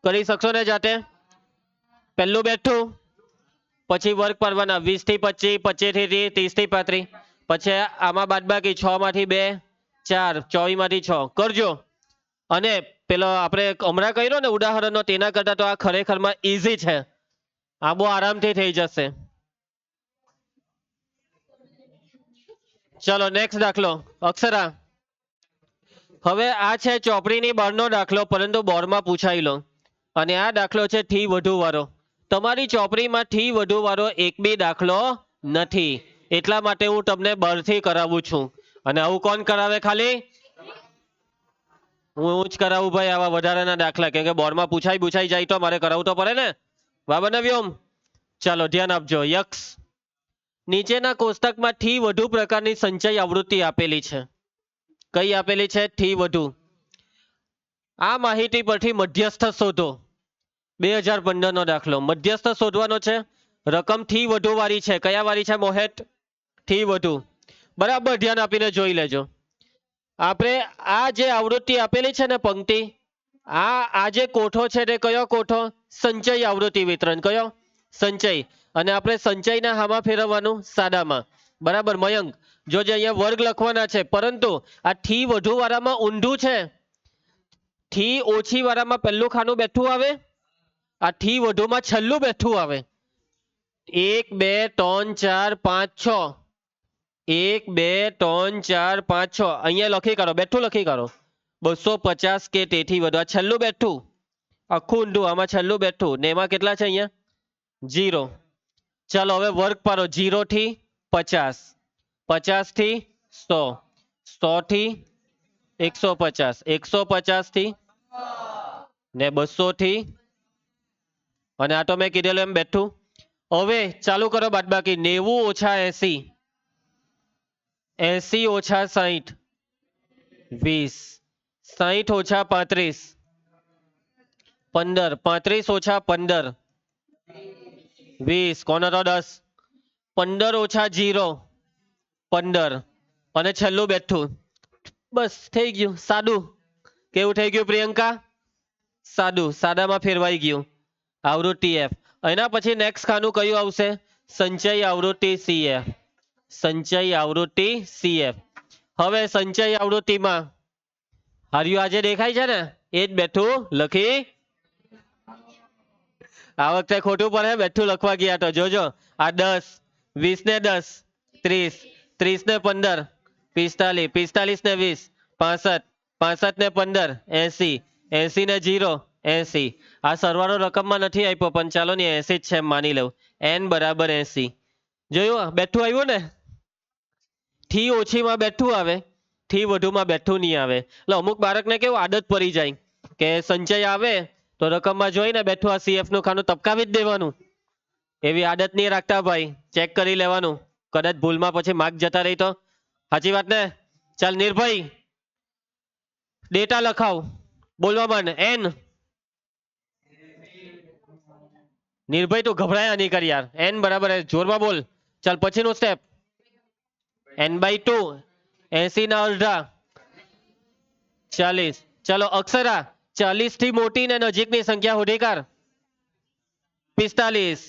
કરી શકશો ને જાતે? પહેલું બેઠું પછી વર્ગ પાડવાના 20 થી 25 25 થી 30 થી 35 પછી આમાં બાદબાકી 6 માંથી 2 4 24 માંથી 6 કરજો. અને પેલો આપણે હમણાં કર્યો ને ઉદાહરણનો તેના કરતા તો આ ખરેખરમાં ઈઝી છે. આ બહુ આરામથી થઈ જશે. ચલો નેક્સ્ટ દાખલો અક્ષરા. હવે આ છે ચોપડીની બહારનો દાખલો પરંતુ બોર્ડમાં પૂછાયેલો અને આ દાખલો છે થી વધુ વાળો. તમારી ચોપડીમાં થી વધુ વાળો એક બી દાખલો નથી એટલા માટે હું તમને બહારથી કરાવું છું. અને આવું કોણ કરાવે? ખાલી હું જ કરાવું ભાઈ આવા વધારાના દાખલા. કેમ કે બોર્ડમાં પૂછાઈ જાય તો મારે કરાવવું તો પડે ને. બરાબર ને વ્યોમ? ચાલો ધ્યાન આપજો. યક્ષ નીચેના કોષ્ટકમાં થી વધુ પ્રકારની સંચય આવૃત્તિ આપેલી છે. કઈ આપેલી છે? થી વધુ. આ માહિતી પરથી મધ્યસ્થ શોધો. 2015 નો દાખલો. મધ્યસ્થ શોધવાનો છે. રકમ થી વધુ વાળી છે. કયા વાળી છે મોહેત? થી વધુ. બરાબર ધ્યાન આપીને જોઈ લેજો. આપણે આ જે આવૃત્તિ આપેલી છે ને પંક્તિ આ જે કોઠો છે તે કયો કોઠો? સંચય આવૃત્તિ વિતરણ. કયો? સંચય. અને આપણે સંચયના હામાં ફેરવવાનું સાદામાં. બરાબર મયંક? જોજે અહીંયા વર્ગ લખવાના છે પરંતુ આ થી વધુ વાળામાં ઊંધું છે. થી ઓછી વાળામાં પહેલું ખાનું બેઠું આવે આ થી વધુમાં છેલ્લું બેઠું આવે. 1 2 3 4 5 6 1 2 3 4 5 6 અહીંયા લખી કાઢો બેઠું લખી કાઢો 250 કે તેથી વધુ આ છેલ્લું બેઠું આખું ઊંધું આમાં છેલ્લું બેઠું ને એમાં કેટલા છે અહીંયા 0. ચાલો હવે વર્ગ પાડો 0 થી 50 50 થી 100 100 થી 150 150 થી ને 200 થી અને આ તો મેં કીધેલું એમ બેઠું. હવે ચાલુ કરો બાદબાકી 90 ઓછા 80 80 ઓછા 60 20 60 ઓછા 35 15 35 ઓછા 15 20 કોનો તો 10 15 ઓછા 0 15 અને છેલ્લું બેઠું. બસ થઈ ગયું સાદું. કેવું થઈ ગયું પ્રિયંકા? સાદું. સાદામાં ફેરવાઈ ગયું. આવૃત્તિ એફ. એના પછી નેક્સ્ટ ખાનું કયું આવશે? સંચય આવૃત્તિ સીએફ. સંચય આવૃત્તિ સીએફ. હવે સંચય આવૃત્તિમાં હાર્યું આજે દેખાય છે ને એ જ બેઠું લખી. આ વખતે ખોટું પડે બેઠું લખવા ગયા તો જોજો. આ 10, 20 ને 10, 30, 30 ને 15, 45, 45 ને 20, 65, 65 ને 15, 80, 80 ને 0, 80. આ સરવાળો રકમમાં નથી આપ્યો પણ ચાલો ને 80 જ છે એમ માની લઉં. n બરાબર 80. જોયું બેઠું આવ્યું ને? થી ઓછીમાં બેઠું આવે, થી વધુમાં બેઠું નહીં આવે. એટલે અમુક બાળકને કેવું આદત પડી જાય કે સંચય આવે તો રકમમાં જોઈને બેઠું આ સીએફ નું ખાનું તપકાવી જ દેવાનું. એવી આદત નહીં રાખતા ભાઈ, ચેક કરી લેવાનું. કદાચ ભૂલમાં પછી માર્ક જતા રહી તો. સાચી વાત ને? ચાલ નિર્ભય ડેટા લખાવ. બોલવા માંડ. એન. નિર્ભય તું ગભરાયા નહીં કર યાર. એન બરાબર જોરમાં બોલ. ચાલ પછીનું સ્ટેપ. n/2 80 ના અડધા 40. ચલો અક્ષરા 40 થી મોટી ને નજીકની સંખ્યા શોધી કાઢ. 45.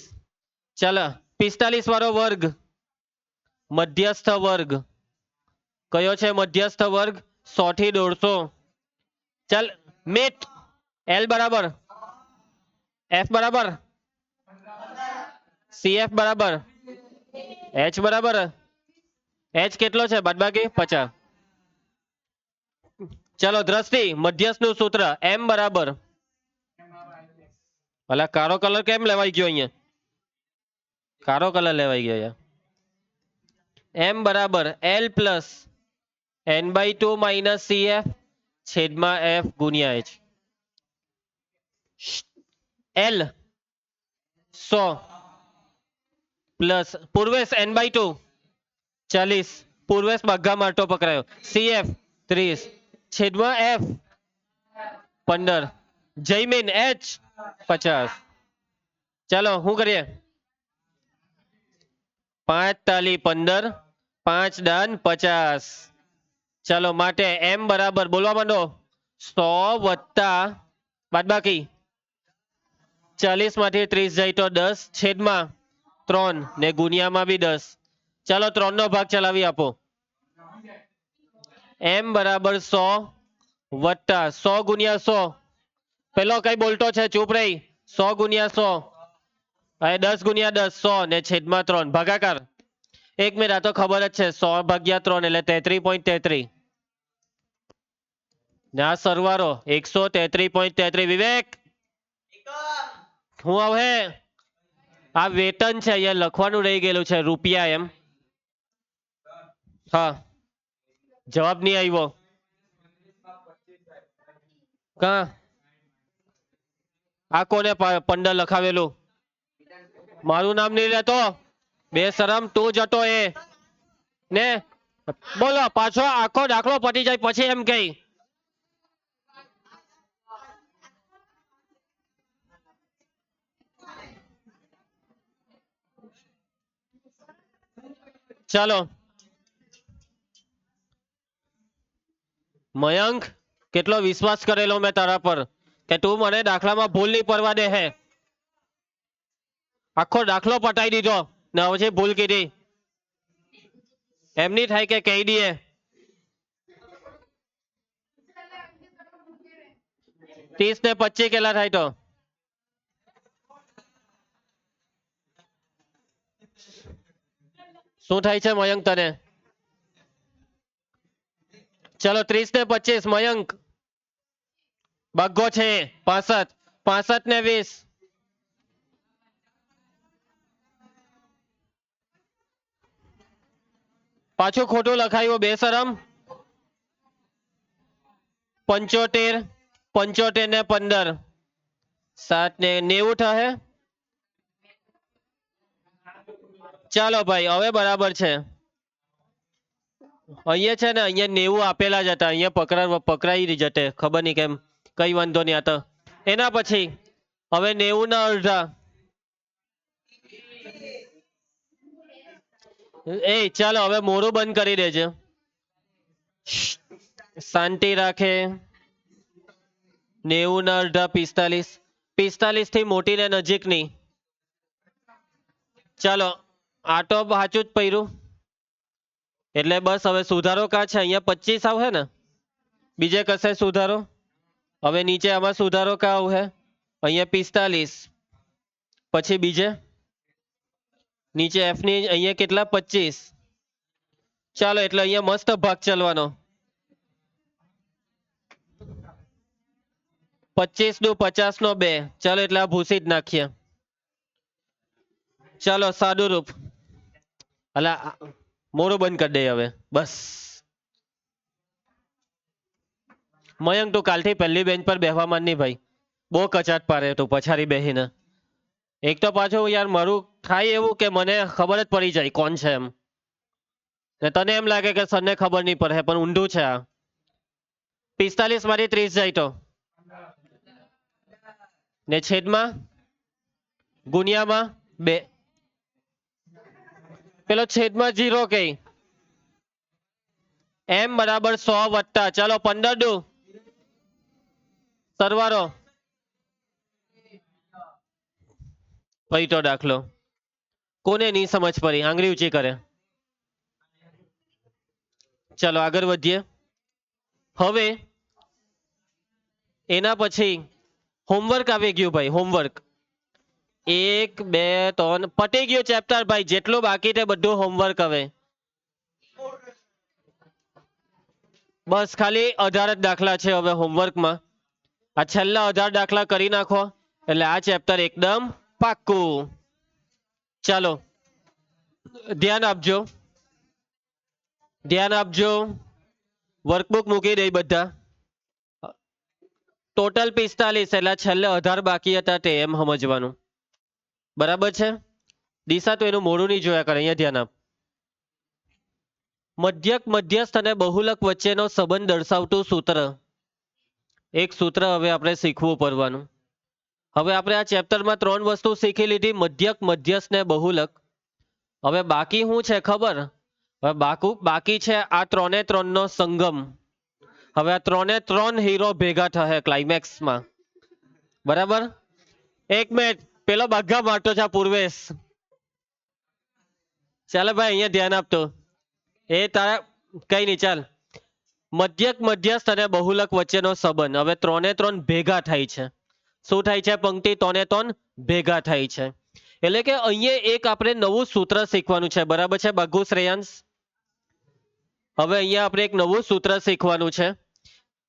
ચાલો 45 વાળો વર્ગ. મધ્યસ્થ વર્ગ કયો છે? મધ્યસ્થ વર્ગ 100 થી 150. ચાલ મેટ. L બરાબર F બરાબર CF બરાબર H બરાબર H કેટલો છે? બાદબાકી 50. ચલો દ્રષ્ટિ મધ્યસ્થ નું સૂત્ર M બરાબર. ભલા કાળો કલર કેમ લેવાઈ ગયો અહીંયા? કાળો કલર લેવાઈ ગયો યાર. M બરાબર L plus n/2 minus CF છેદમાં F ગુણ્યા H. L 100 plus Purvesh n/2 40. Purvesh Bagga માટો પકડાયો. CF 30 છેદમાં F 15. જયમીન H 50. ચાલો શું કરીએ? 5 તાલી 15, 5 દાન 50. ચાલો માટે M બરાબર બોલવા માંડો 100 વત્તા બાદબાકી 40 માંથી 30 જાય તો 10 છેદમાં 3 ને ગુણ્યામાં બી 10. ચાલો 3 નો ભાગ ચલાવી આપો. M બરાબર 100 વત્તા 100 ગુણ્યા 100. પેલો કઈ બોલતો છે? ચૂપ રહી. 100 ગુણ્યા 100 હવે 10 ગુણ્યા 10 100 ને છેદમાં 3 ભાગાકાર. 1 મિનિટ, આ તો ખબર જ છે 100 ભાગ્યા 3 એટલે 33.33. ના સરવાળો 133.33. વિવેક હું હવે આ વેતન છે અહીંયા લખવાનું રહી ગયેલું છે રૂપિયા એમ. હા જવાબ નહીં આવ્યો. કા આ કોને 15 લખાવેલું? મારું નામ નહીં લેતો. બે શરમ તું જતો એ ને. બોલો પાછો આખો દાખલો પતી જાય પછી એમ કઈ. ચાલો મયંક કેટલો વિશ્વાસ કરેલો મેં તારા પર કે તું મને દાખલામાં ભૂલ નહીં પડવા દે હે. આખો દાખલો પટાઈ દીધો ને પછી ભૂલ કીધી. એમ નહીં થાય કે કહી દઈએ. ત્રીસ ને 25 કેટલા થાય તો? શું થાય છે મયંક તને? ચલો 30 ને 25 મયંક બગ્ગો છે 65. 65 ને 20 પાછું ખોટું લખાયું બેશરમ. 75 75 ને 15 7 ને 90 થશે. ચાલો ભાઈ હવે બરાબર છે. અહીંયા છે ને અહીંયા 90 આપેલા જ હતા. અહીંયા પકડાઈ જતે ખબર નહીં કેમ. કઈ વાંધો નહીં. આ તો એના પછી હવે 90 ના અડધા. એ ચાલો હવે મોઢું બંધ કરી દેજે. શાંતિ રાખે 90 ના અડધા 45 45 થી મોટી ને નજીકની ચાલો આ તો સાચું જ પડ્યું એટલે બસ હવે સુધારો કા છે અહીંયા 25 આવશે ને બીજે કશે સુધારો હવે નીચે આમાં સુધારો કા આવશે અહીંયા 45 પછી બીજે નીચે એફ ની અહીંયા કેટલા 25 ચાલો એટલે અહીંયા મસ્ત ભાગ ચાલવાનો 25 દુ 50 નો 2 ચાલો એટલે આ ભૂસી જ નાખીએ ચાલો સાદું રૂપ અલા મોરું બંધ કરી દે હવે બસ મયંક તું કાલથી પહેલી બેન્ચ પર બેહવા માંડ નહીં ભાઈ બહુ કચાટ પાડે તું પછાડી બેહીને એક તો પાછું યાર મારું થાય એવું કે મને ખબર જ પડી જાય કોણ છે એમ ને તને એમ લાગે કે સરને ખબર નહીં પડે પણ ઊંધું છે આ 45 માંથી 30 જાય તો ને છેદમાં ગુણ્યામાં 2 પેલો છેદમાં 0 કઈ એમ બરાબર 100 વત્તા ચાલો 15 દુ સરવાળો પૈટો દાખલો કોને નહીં સમજ પડી આંગળી ઊંચી કરે ચાલો આગળ વધીએ હવે એના પછી હોમવર્ક આવી ગયું ભાઈ હોમવર્ક 1 2 3 પતી ગયું ચેપ્ટર ભાઈ જેટલું બાકી તે બધું હોમવર્ક હવે બસ ખાલી 18 જ દાખલા છે હવે હોમવર્કમાં આ છેલ્લા 18 દાખલા કરી નાખો એટલે આ ચેપ્ટર એકદમ પાક્કું ચાલો ધ્યાન આપજો વર્કબુક મૂકી દઈ બધા ટોટલ 45 એટલે છેલ્લે 18 બાકી હતા તે એમ સમજવાનું બરાબર છે દિશા તો એનું મોડું નહીં જોયા કરે અહીંયા ધ્યાન આપ મધ્યક મધ્યસ્થ અને બહુલક વચ્ચેનો સંબંધ દર્શાવતું સૂત્ર એક સૂત્ર હવે આપણે શીખવું પડવાનું હવે આપણે આ ચેપ્ટરમાં 3 વસ્તુ શીખી લીધી મધ્યક મધ્યસ્થ ને બહુલક હવે બાકી શું છે ખબર હવે બાકી છે આ 3 નો સંગમ હવે આ 3 હીરો ભેગા થશે ક્લાઇમેક્સમાં બરાબર એક મિનિટ પેલો બાઘા મારતો છે પૂર્વેશ ચાલો ભાઈ અહીંયા ધ્યાન આપતો એ તારા કઈ નહીં ચાલ મધ્યક મધ્યસ્થ અને બહુલક વચ્ચેનો સંબંધ હવે 3 ભેગા થાય છે શું થાય છે પંક્તિ 3 ભેગા થાય છે એટલે કે અહીંયા એક આપણે નવું સૂત્ર શીખવાનું છે બરાબર છે બાઘુ શ્રેયાંશ હવે અહીંયા આપણે એક નવું સૂત્ર શીખવાનું છે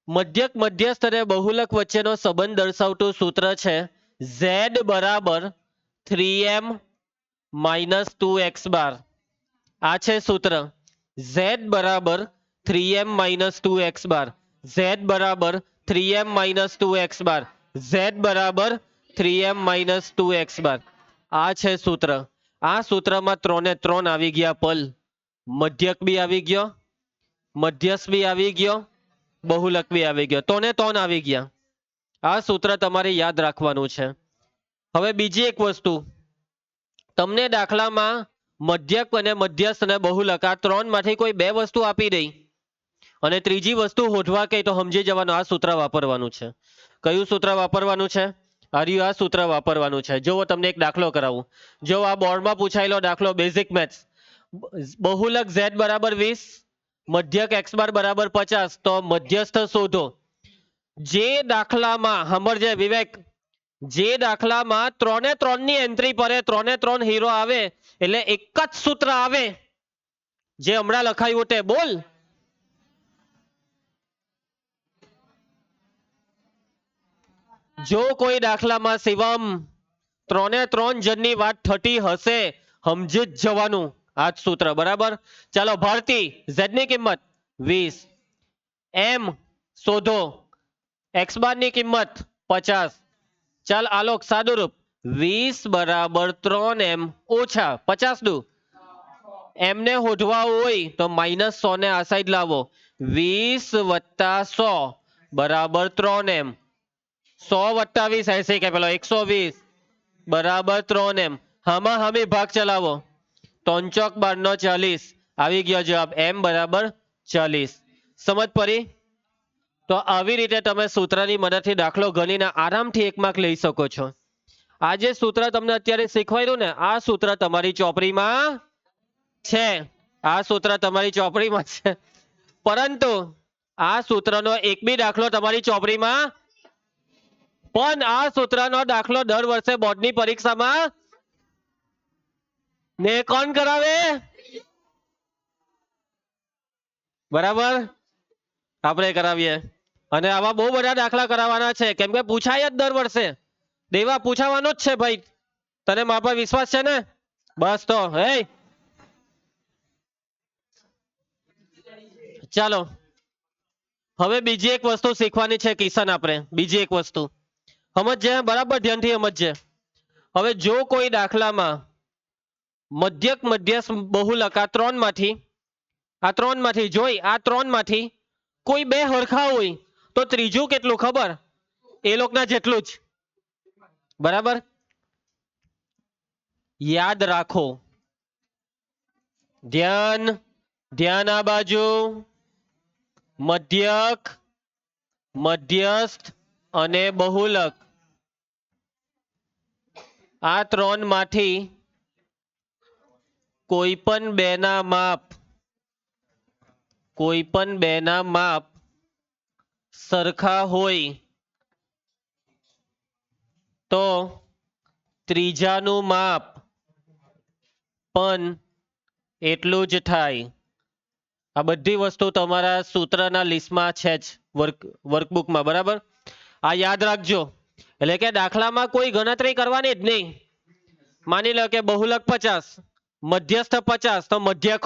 મધ્યક મધ્યસ્થ અને બહુલક વચ્ચેનો સંબંધ દર્શાવતું સૂત્ર છે z બરાબર 3m - 2x બાર આ છે સૂત્ર z બરાબર 3m - 2x બાર z બરાબર 3m - 2x બાર z બરાબર 3m - 2x બાર આ છે સૂત્ર આ સૂત્રમાં 3 આવી ગયા પલ મધ્યક બી આવી ગયો મધ્યસ્થ બી આવી ગયો બહુલક બી આવી ગયો 3 આવી ગયા આ સૂત્ર તમારે યાદ રાખવાનું છે હવે બીજી એક વસ્તુ તમને દાખલામાં મધ્યક અને મધ્યસ્થ અને બહુલક આ 3 માંથી કોઈ 2 વસ્તુ આપી દઈ અને ત્રીજી વસ્તુ શોધવા કહે તો સમજી જવાનું આ સૂત્ર વાપરવાનું છે કયું સૂત્ર વાપરવાનું છે આ સૂત્ર વાપરવાનું છે જો તમને એક દાખલો કરાવું જો આ બોર્ડમાં પૂછાયેલો દાખલો બેઝિક મેથ્સ બહુલક z બરાબર 20 મધ્યક x બાર બરાબર 50 તો મધ્યસ્થ શોધો જે દાખલામાં સમજે વિવેક જે દાખલામાં 3 ની એન્ટ્રી પડે 3 હીરો આવે એટલે એક જ સૂત્ર આવે જે હમણાં લખાયું તે બોલ જો કોઈ દાખલામાં શિવમ 3 જણની વાત થતી હશે સમજી જ જવાનું આ જ સૂત્ર બરાબર ચાલો ભારતી z ની કિંમત 20 m શોધો x બાર ની કિંમત 50 ચાલ આલોક સાદું રૂપ 20 બરાબર 3m ઓછા 50 દુ m ને શોધવા હોય તો -100 ને આ સાઈડ લાવો 20 વત્તા 100 બરાબર 3m 100 વત્તા 20 80 કે પેલો 120 બરાબર 3m હામાં હામી ભાગ ચલાવો 3 ચોક 12 નો 40 આવી ગયો જવાબ m બરાબર 40 સમજ પડી? તો આવી રીતે તમે સૂત્રની મદદથી દાખલો ગણીને આરામથી 1 માર્ક લઈ શકો છો. આ જે સૂત્ર તમને અત્યારે શીખવાડ્યું ને, આ સૂત્ર તમારી ચોપડીમાં છે. આ સૂત્ર તમારી ચોપડીમાં છે, પરંતુ આ સૂત્રનો એક બી દાખલો તમારી ચોપડીમાં, પણ આ સૂત્રનો દાખલો દર વર્ષે બોર્ડની પરીક્ષામાં ને કોણ કરાવે? બરાબર, આપણે કરાવીએ. અને આવા બહુ બધા દાખલા કરાવવાના છે, કેમ કે પૂછાય જ દર વર્ષે. દેવા પૂછાવાનો જ છે ભાઈ. તને મારા પર વિશ્વાસ છે ને? બસ તો હે ચાલો હવે બીજી એક વસ્તુ શીખવાની છે કિશન. આપણે બીજી એક વસ્તુ સમજજે, બરાબર ધ્યાનથી સમજજે. હવે જો કોઈ દાખલામાં મધ્યક મધ્યસ્થ બહુલક આ ત્રણ માંથી જોઈ, આ ત્રણ માંથી કોઈ બે હરખા હોય તો ત્રીજું કેટલું ખબર? એ લોકના જેટલું જ. બરાબર, યાદ રાખો. ધ્યાન, ધ્યાન આ બાજુ. મધ્યક, મધ્યસ્થ અને બહુલક, આ ત્રણ માંથી કોઈ પણ બેના માપ સરખા હોય તો ત્રીજાનું માપ પણ એટલું જ થાય. આ બધી વસ્તુ તમારા સૂત્રના લિસ્ટમાં છે જ, વર્કબુકમાં. બરાબર, આ યાદ રાખજો. એટલે કે દાખલામાં કોઈ ગણતરી કરવાની જ નહીં. માની લો કે બહુલક 50, મધ્યસ્થ 50, તો મધ્યક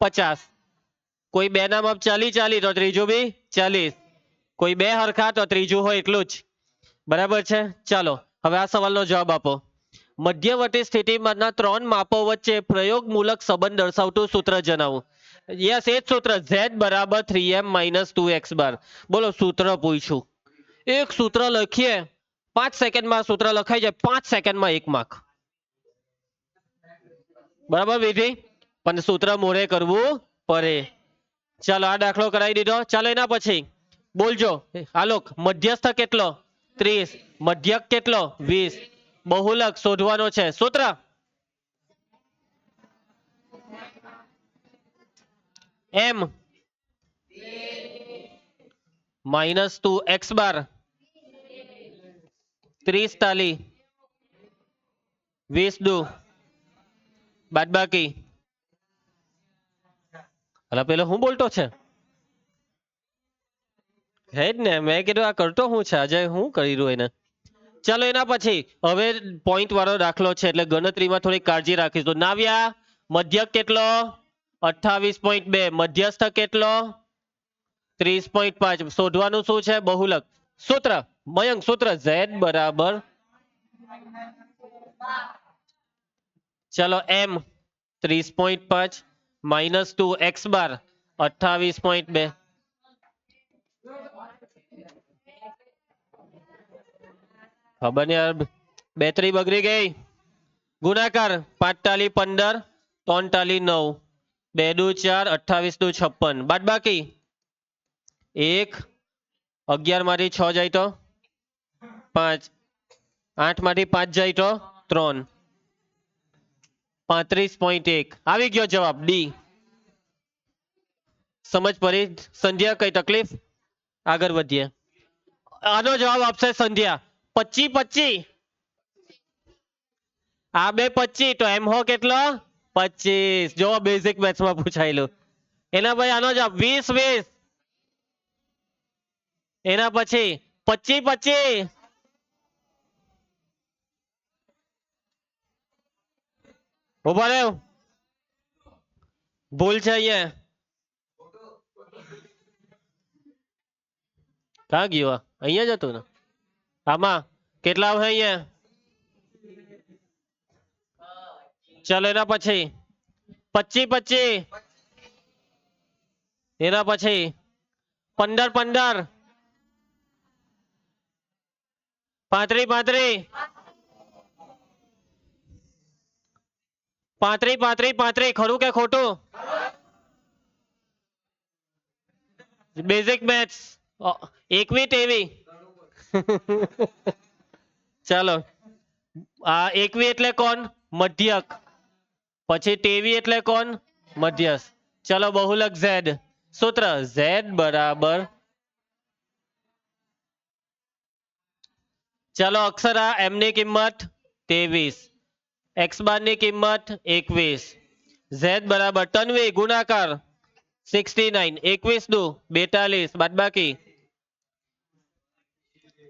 50. કોઈ બે ના માપ 40 તો ત્રીજું બી 40. કોઈ બે હરખા તો ત્રીજું હોય એટલું જ. બરાબર છે? ચાલો હવે આ સવાલનો જવાબ આપો. મધ્યવર્તી સ્થિતિમાનના ત્રણ માપો વચ્ચે પ્રયોગમૂલક સંબંધ દર્શાવતું સૂત્ર જણાવો. યસ, એ જ સૂત્ર, z બરાબર 3m - 2x બાર. બોલો, સૂત્ર પૂછ્યું. એક સૂત્ર લખીએ, 5 સેકન્ડમાં સૂત્ર લખાઈ જાય, 5 સેકન્ડમાં 1 માર્ક. બરાબર વિધિ? પણ સૂત્ર મોડે કરવું પડે. ચાલો આ દાખલો કરાવી દીધો. ચાલો એના પછી બોલજો. આલોક, મધ્યસ્થ કેટલો? 30. મધ્યક કેટલો? 20. બહુલક શોધવાનો છે. સૂત્ર m -2x બાર. 30 તાલી 20 દુ બાદબાકી. અલા પેલો હું બોલતો છે? હે જ ને, મેં કીધું આ કરતો હું છે આજે, હું કરી રહ્યું એને. ચાલો એના પછી હવે પોઈન્ટ વાળો દાખલો છે, એટલે ગણતરીમાં થોડી કાળજી રાખીશું. નાવ્યા, મધ્યક કેટલો? 28.2. મધ્યસ્થ કેટલો? 30.5. શોધવાનું શું છે? બહુલક. સૂત્ર મયંક, સૂત્ર z બરાબર, ચલો m 30.5 -2x બાર 28.2. ખબર નહીં યાર, બેટરી બગડી ગઈ. ગુણાકાર 5 તાલી 15, 3 તાલી 9, 2 દુ 4, 28 દુ 56. બાદબાકી 1, 11 માંથી 6 જાય તો 5, 8 માંથી 5 જાય તો 3, 35.1. આવી ગયો જવાબ ડી. સમજ પડી સંધ્યા? કઈ તકલીફ? આગળ વધીએ. આનો જવાબ આપશે સંધ્યા. 25. આ બે 25 તો એમ હો કેટલો? 25. જો બેઝિક મેથ્સમાં પૂછાયેલું. એના ભાઈ આનો જવાબ 20. એના પછી 25. ઉભા રહ્યો, ભૂલ છે અહીંયા. ક્યાં ગયો? અહીંયા જ હતું ને. આમાં કેટલા આવે અહીંયા? ચાલો એના પછી 25. એના પછી 15. 35. 35. ખરું કે ખોટું? બેઝિક મેથ્સ 21 તેવી ચાલો આ 21 એટલે કોણ? મધ્યક. પછી તેવી એટલે કોણ? મધ્યસ્થ. ચલો બહુલક ઝેડ. સૂત્ર ઝેડ બરાબર, ચલો અક્ષર આ એમ ની કિંમત 23, એક્સ બાર ની કિંમત 21, ઝેડ બરાબર તન્વી ગુણાકાર 69, 21 દુ 42 બાદબાકી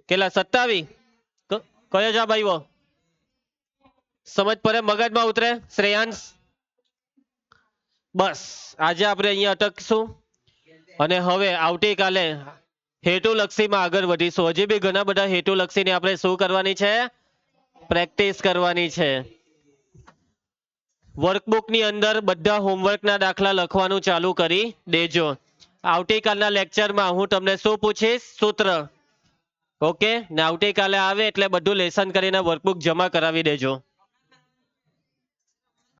કેટલા? 27. કયો જવાબ આવ્યો? સમજ પડે? મગજમાં ઉતરે શ્રેયાંશ? બસ આજે આપણે અહીંયા અટકશું અને હવે આવતીકાલે હેતુલક્ષીમાં આગળ વધીશું. હજી બી ઘણા બધા હેતુલક્ષીની આપણે શું કરવાની છે? પ્રેક્ટિસ કરવાની છે. વર્કબુકની અંદર બધા હોમવર્કના દાખલા લખવાનું ચાલુ કરી દેજો. આવતીકાલના લેક્ચરમાં હું તમને શું પૂછીશ? સૂત્ર. ઓકે ને આવતીકાલે આવે એટલે બધું લેસન કરીને વર્કબુક જમા કરાવી દેજો.